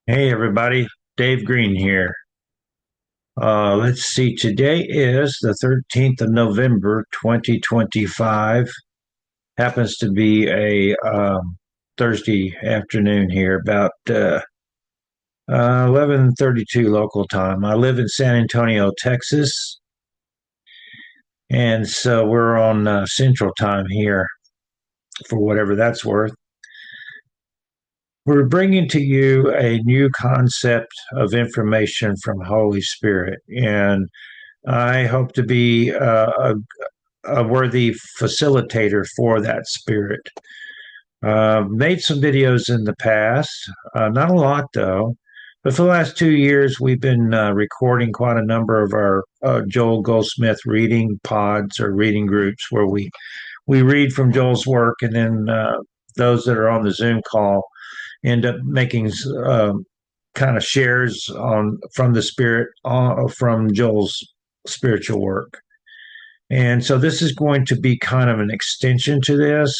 Hey everybody, Dave Green here. Let's see, today is the 13th of November, 2025. Happens to be a Thursday afternoon here, about 11:32 local time. I live in San Antonio, Texas, and so we're on Central Time here for whatever that's worth. We're bringing to you a new concept of information from Holy Spirit, and I hope to be a worthy facilitator for that spirit. Made some videos in the past, not a lot though. But for the last 2 years, we've been recording quite a number of our Joel Goldsmith reading pods or reading groups where we read from Joel's work, and then those that are on the Zoom call end up making kind of shares on from the spirit from Joel's spiritual work. And so this is going to be kind of an extension to this,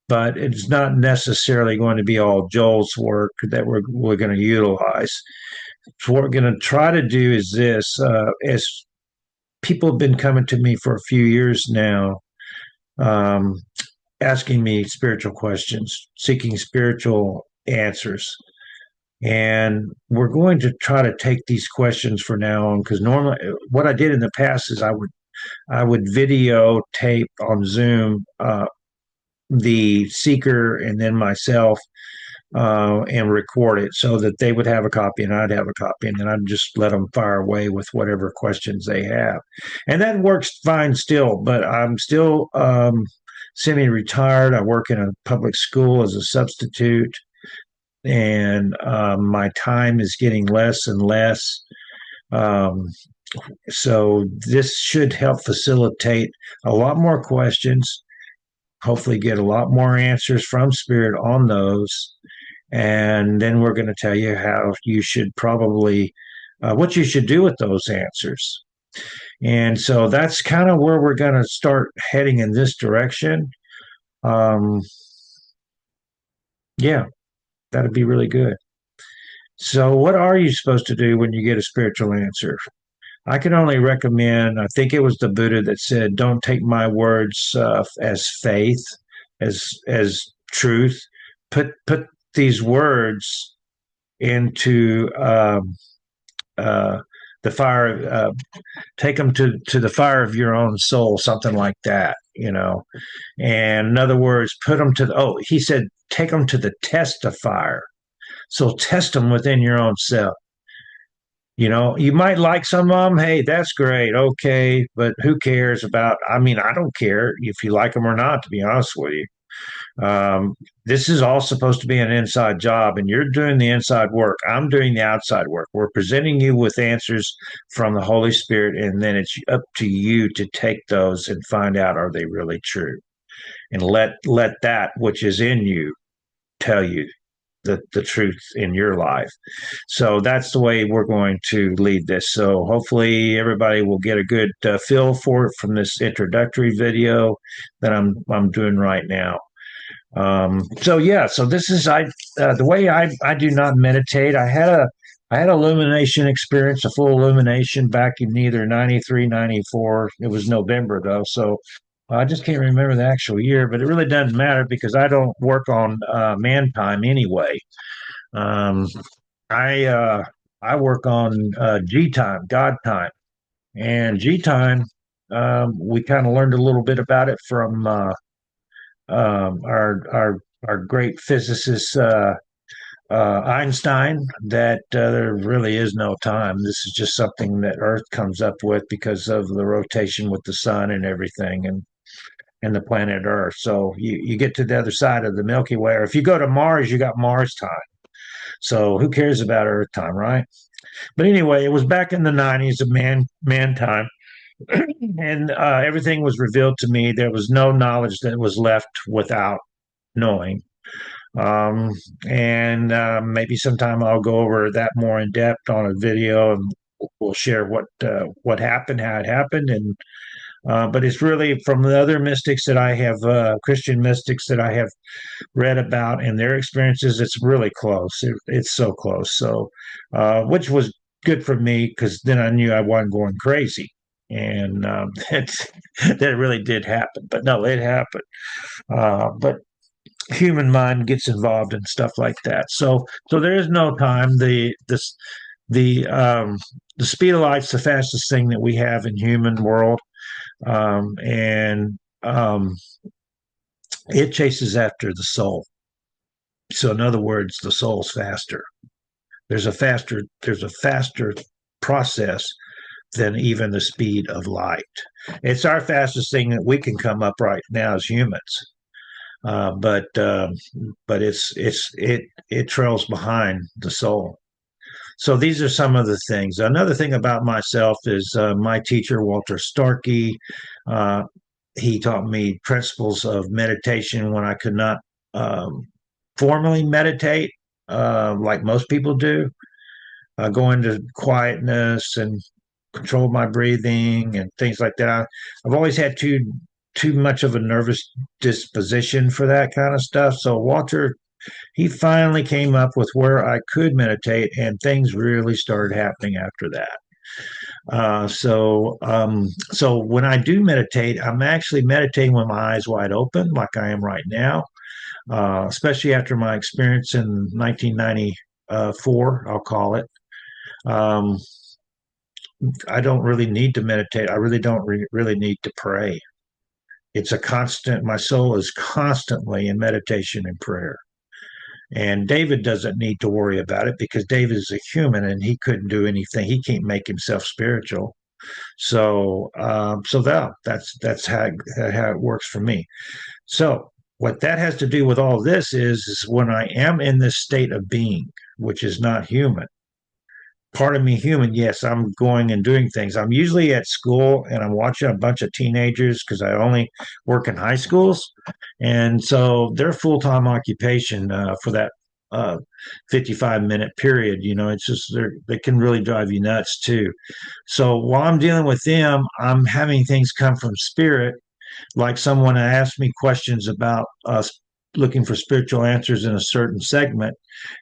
but it's not necessarily going to be all Joel's work that we're going to utilize. So what we're going to try to do is this: as people have been coming to me for a few years now, um, asking me spiritual questions, seeking spiritual answers. And we're going to try to take these questions for now on, because normally what I did in the past is I would videotape on Zoom the seeker and then myself, and record it so that they would have a copy and I'd have a copy, and then I'd just let them fire away with whatever questions they have. And that works fine still, but I'm still semi-retired. I work in a public school as a substitute, and my time is getting less and less. Um, so this should help facilitate a lot more questions, hopefully get a lot more answers from spirit on those. And then we're going to tell you how you should probably, what you should do with those answers. And so that's kind of where we're going to start heading in this direction. Um, yeah, that'd be really good. So, what are you supposed to do when you get a spiritual answer? I can only recommend, I think it was the Buddha that said, don't take my words as faith, as truth. Put these words into uh, the fire, take them to the fire of your own soul, something like that, you know. And in other words, put them to he said, take them to the test of fire. So test them within your own self. You know, you might like some of them. Hey, that's great. Okay. But who cares about, I mean, I don't care if you like them or not, to be honest with you. Um, this is all supposed to be an inside job, and you're doing the inside work. I'm doing the outside work. We're presenting you with answers from the Holy Spirit, and then it's up to you to take those and find out, are they really true? And let that which is in you tell you the truth in your life. So that's the way we're going to lead this. So hopefully everybody will get a good feel for it from this introductory video that I'm doing right now. So yeah, so this is the way I do not meditate. I had illumination experience, a full illumination back in either 93, 94. It was November though, so I just can't remember the actual year, but it really doesn't matter because I don't work on man time anyway. Um, I uh, I work on G time, God time, and G time. We kind of learned a little bit about it from our great physicist Einstein. That there really is no time. This is just something that Earth comes up with because of the rotation with the sun and everything, and the planet Earth. So you get to the other side of the Milky Way, or if you go to Mars, you got Mars time. So who cares about Earth time, right? But anyway, it was back in the 90s of man time, and everything was revealed to me. There was no knowledge that was left without knowing. Um, and maybe sometime I'll go over that more in depth on a video, and we'll share what happened, how it happened, and But it's really from the other mystics that I have, Christian mystics that I have read about and their experiences. It's really close. It's so close. So, which was good for me because then I knew I wasn't going crazy, and that really did happen. But no, it happened. But human mind gets involved in stuff like that. So there is no time. The speed of light's the fastest thing that we have in human world, and it chases after the soul. So in other words, the soul's faster. There's a faster process than even the speed of light. It's our fastest thing that we can come up right now as humans. But it trails behind the soul. So these are some of the things. Another thing about myself is my teacher Walter Starcke. Uh, he taught me principles of meditation when I could not um, formally meditate like most people do. Go into quietness and control my breathing and things like that. I've always had too much of a nervous disposition for that kind of stuff. So Walter, he finally came up with where I could meditate, and things really started happening after that. So when I do meditate, I'm actually meditating with my eyes wide open, like I am right now. Especially after my experience in 1994, I'll call it. Um, I don't really need to meditate. I really don't really need to pray. It's a constant, my soul is constantly in meditation and prayer. And David doesn't need to worry about it because David is a human and he couldn't do anything. He can't make himself spiritual. So that's how it works for me. So what that has to do with all this is when I am in this state of being, which is not human, part of me human, yes, I'm going and doing things. I'm usually at school and I'm watching a bunch of teenagers because I only work in high schools. And so their full time occupation for that 55-minute period, it's just they can really drive you nuts too. So while I'm dealing with them, I'm having things come from spirit, like someone asked me questions about us looking for spiritual answers in a certain segment,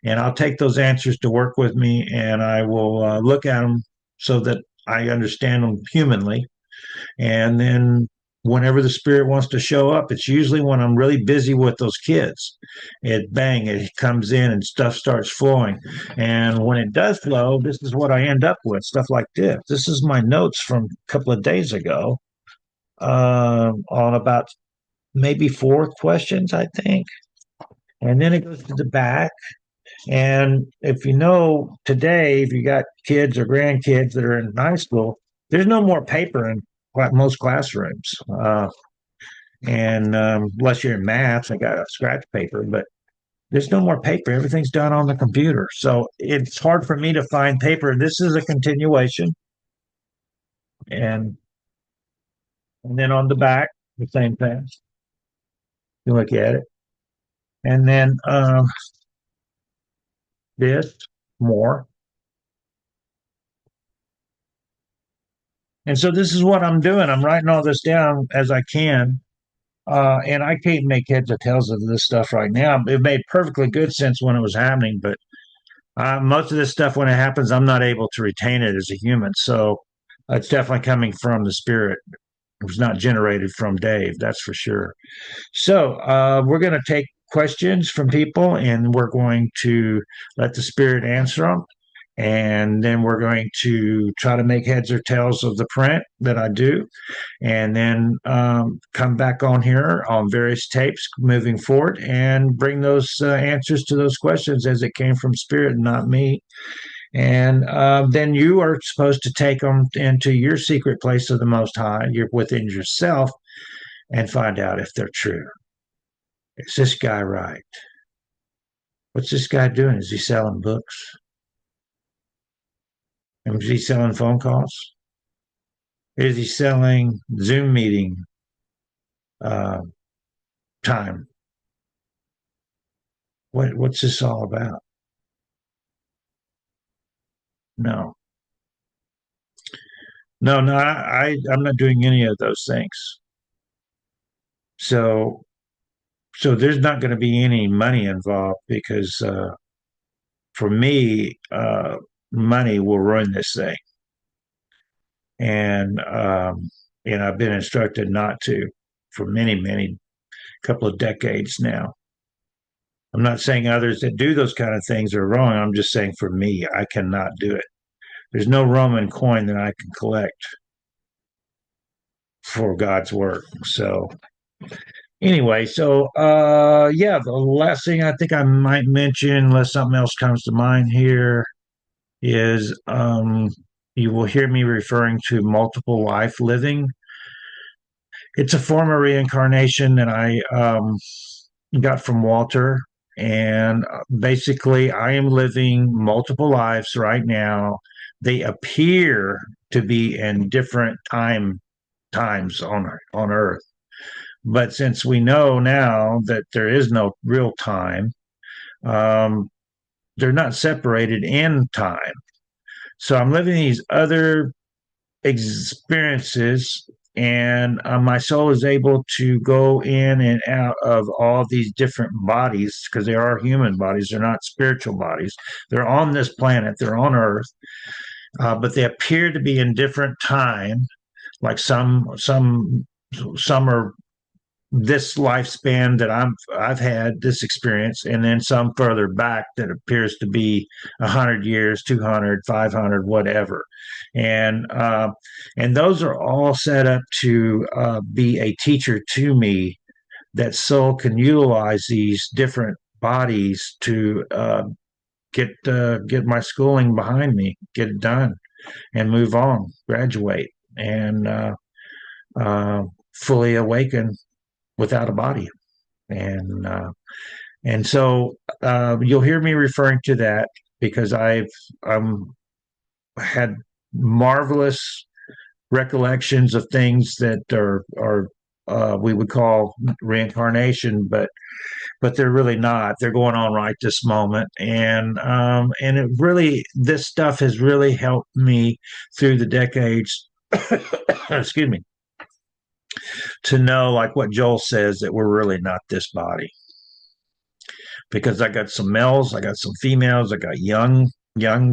and I'll take those answers to work with me, and I will look at them so that I understand them humanly, and then whenever the spirit wants to show up, it's usually when I'm really busy with those kids. It comes in and stuff starts flowing. And when it does flow, this is what I end up with, stuff like this. This is my notes from a couple of days ago on about maybe four questions, I think. And then it goes to the back. And if you know today, if you got kids or grandkids that are in high school, there's no more paper in most classrooms. And unless you're in math, I got a scratch paper, but there's no more paper. Everything's done on the computer. So it's hard for me to find paper. This is a continuation. And and then on the back, the same thing. You look at it. And then this, more. And so this is what I'm doing. I'm writing all this down as I can. And I can't make heads or tails of this stuff right now. It made perfectly good sense when it was happening, but most of this stuff, when it happens, I'm not able to retain it as a human. So it's definitely coming from the spirit. It was not generated from Dave, that's for sure. So we're going to take questions from people and we're going to let the spirit answer them. And then we're going to try to make heads or tails of the print that I do, and then come back on here on various tapes moving forward and bring those answers to those questions as it came from spirit, not me. And then you are supposed to take them into your secret place of the Most High, you're within yourself, and find out if they're true. Is this guy right? What's this guy doing? Is he selling books? And is he selling phone calls? Is he selling Zoom meeting uh, time? What's this all about? No, No, no, I'm not doing any of those things. So, so there's not going to be any money involved because for me, money will ruin this thing, and I've been instructed not to for many couple of decades now. I'm not saying others that do those kind of things are wrong. I'm just saying for me, I cannot do it. There's no Roman coin that I can collect for God's work. So anyway, so yeah, the last thing I think I might mention, unless something else comes to mind here, is you will hear me referring to multiple life living. It's a form of reincarnation that I got from Walter. And basically, I am living multiple lives right now. They appear to be in different times on Earth. But since we know now that there is no real time, um, they're not separated in time. So I'm living these other experiences, and my soul is able to go in and out of all these different bodies because they are human bodies. They're not spiritual bodies. They're on this planet, they're on Earth, but they appear to be in different time. Like some are this lifespan that I've had this experience, and then some further back that appears to be 100 years, 200, 500, whatever, and and those are all set up to be a teacher to me. That soul can utilize these different bodies to get my schooling behind me, get it done, and move on, graduate, and uh, fully awaken without a body. And so you'll hear me referring to that because I've had marvelous recollections of things that are we would call reincarnation, but they're really not. They're going on right this moment, and it really this stuff has really helped me through the decades. Excuse me, to know, like what Joel says, that we're really not this body. Because I got some males, I got some females, I got young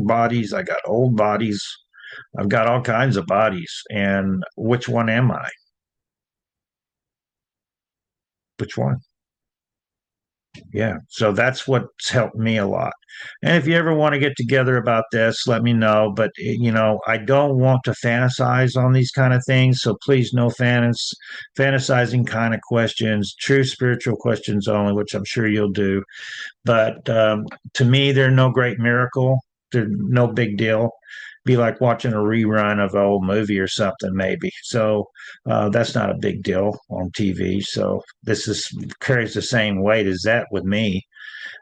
bodies, I got old bodies, I've got all kinds of bodies. And which one am I? Which one? Yeah. So that's what's helped me a lot. And if you ever want to get together about this, let me know. But I don't want to fantasize on these kind of things. So please, no fantasizing kind of questions, true spiritual questions only, which I'm sure you'll do. But to me, they're no great miracle. They're no big deal. Be like watching a rerun of an old movie or something, maybe. So that's not a big deal on TV. So this is carries the same weight as that with me.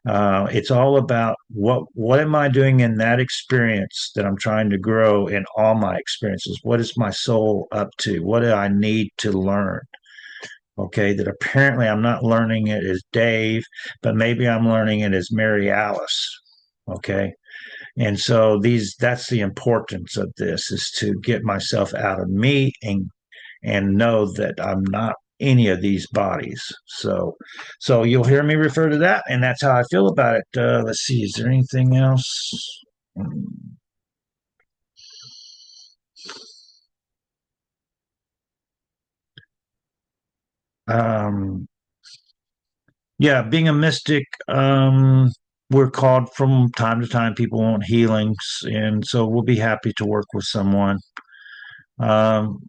It's all about what am I doing in that experience that I'm trying to grow in all my experiences. What is my soul up to? What do I need to learn? Okay, that apparently I'm not learning it as Dave, but maybe I'm learning it as Mary Alice. Okay. And so that's the importance of this is to get myself out of me and know that I'm not any of these bodies. So you'll hear me refer to that, and that's how I feel about it. Let's see, is there anything else? Um, yeah, being a mystic, we're called from time to time. People want healings, and so we'll be happy to work with someone.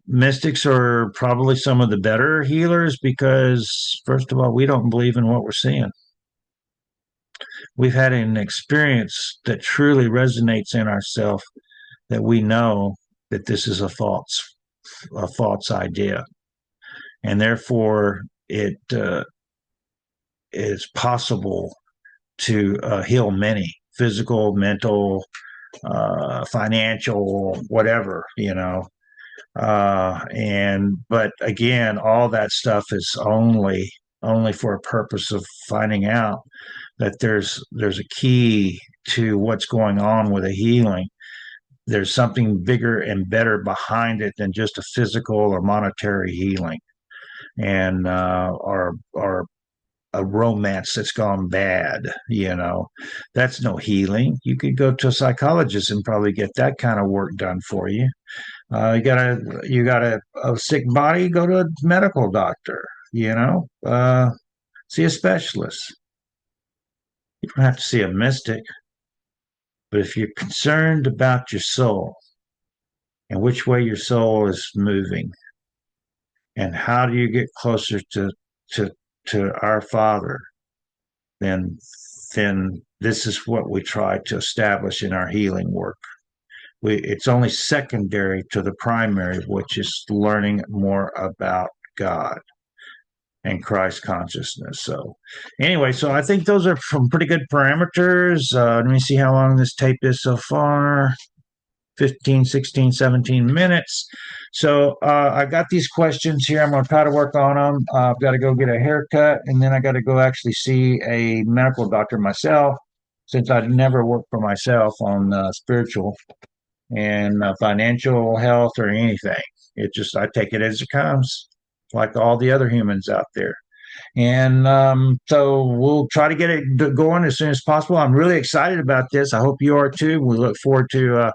Mystics are probably some of the better healers because, first of all, we don't believe in what we're seeing. We've had an experience that truly resonates in ourselves that we know that this is a false idea, and therefore it is possible to heal many physical, mental, financial, whatever, and but again, all that stuff is only for a purpose of finding out that there's a key to what's going on with a healing there's something bigger and better behind it than just a physical or monetary healing, and or a romance that's gone bad. That's no healing. You could go to a psychologist and probably get that kind of work done for you. You got a sick body, go to a medical doctor. See a specialist. You don't have to see a mystic, but if you're concerned about your soul and which way your soul is moving, and how do you get closer to to our Father, then then this is what we try to establish in our healing work. It's only secondary to the primary, which is learning more about God and Christ consciousness. So, anyway, so I think those are some pretty good parameters. Let me see how long this tape is so far. 15, 16, 17 minutes. So I got these questions here. I'm going to try to work on them. I've got to go get a haircut, and then I got to go actually see a medical doctor myself, since I never worked for myself on spiritual and financial health or anything. It just, I take it as it comes, like all the other humans out there. And so we'll try to get it going as soon as possible. I'm really excited about this. I hope you are too. We look forward to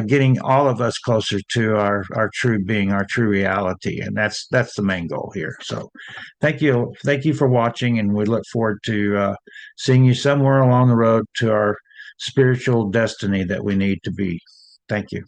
getting all of us closer to our true being, our true reality, and that's the main goal here. So, thank you for watching, and we look forward to seeing you somewhere along the road to our spiritual destiny that we need to be. Thank you.